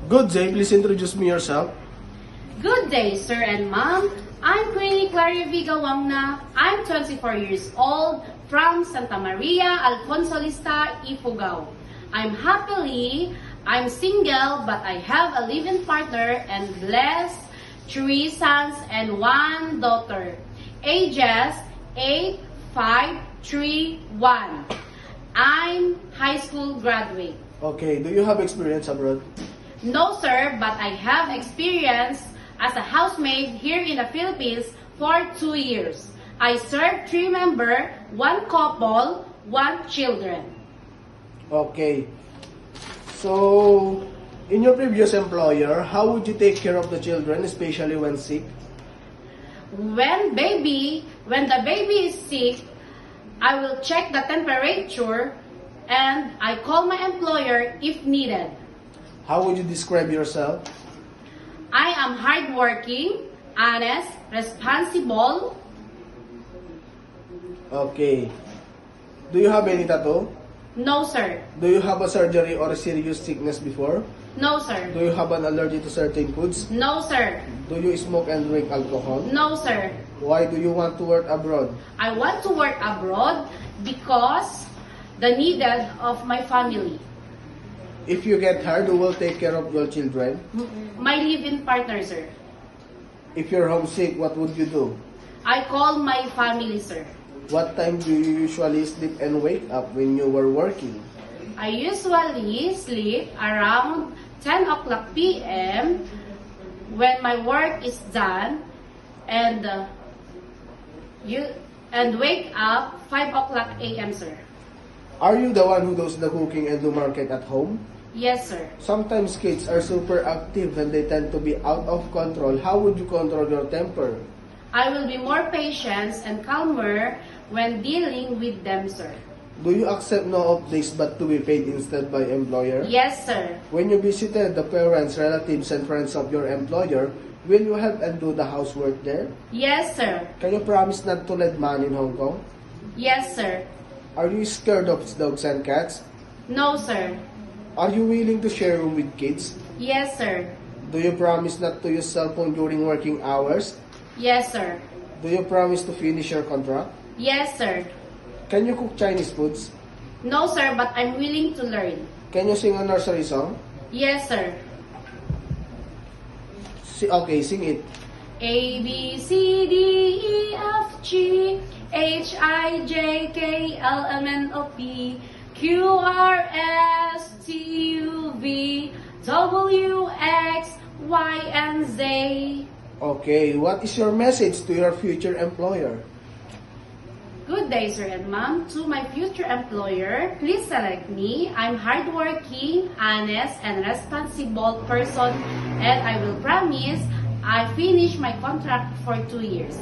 Good day, please introduce me yourself. Good day, sir and ma'am. I'm Queenie Claria Viga Wangna. I'm 24 years old from Santa Maria, Alfonso Lista, Ifugao. I'm single, but I have a live-in partner and blessed 3 sons and 1 daughter. Ages 8, 5, 3, 1. I'm high school graduate. Okay, do you have experience abroad? No, sir, but I have experience as a housemaid here in the Philippines for 2 years. I serve 3 members, 1 couple, 1 children. Okay. So, in your previous employer, how would you take care of the children, especially when sick? When the baby is sick, I will check the temperature and I call my employer if needed. How would you describe yourself? I am hardworking, honest, responsible. Okay. Do you have any tattoo? No, sir. Do you have a surgery or a serious sickness before? No, sir. Do you have an allergy to certain foods? No, sir. Do you smoke and drink alcohol? No, sir. Why do you want to work abroad? I want to work abroad because the needed of my family. If you get hired, who will take care of your children? My live-in partner, sir. If you're homesick, what would you do? I call my family, sir. What time do you usually sleep and wake up when you were working? I usually sleep around 10 o'clock p.m. when my work is done and wake up 5 o'clock a.m., sir. Are you the one who does the cooking and do market at home? Yes, sir. Sometimes kids are super active and they tend to be out of control. How would you control your temper? I will be more patient and calmer when dealing with them, sir. Do you accept no off days but to be paid instead by employer? Yes, sir. When you visited the parents, relatives, and friends of your employer, will you help and do the housework there? Yes, sir. Can you promise not to lend money in Hong Kong? Yes, sir. Are you scared of dogs and cats? No, sir. Are you willing to share room with kids? Yes, sir. Do you promise not to use cell phone during working hours? Yes, sir. Do you promise to finish your contract? Yes, sir. Can you cook Chinese foods? No, sir, but I'm willing to learn. Can you sing a nursery song? Yes, sir. Okay, sing it. A, B, C, D, E, F, G, H, I, J, K, L, M, N, O, P, Q, R, S, T, U, V, W, X, Y, and Z. Okay, what is your message to your future employer? Good day, sir and ma'am. To my future employer, please select me. I'm hardworking, honest, and responsible person, and I will promise I finish my contract for 2 years.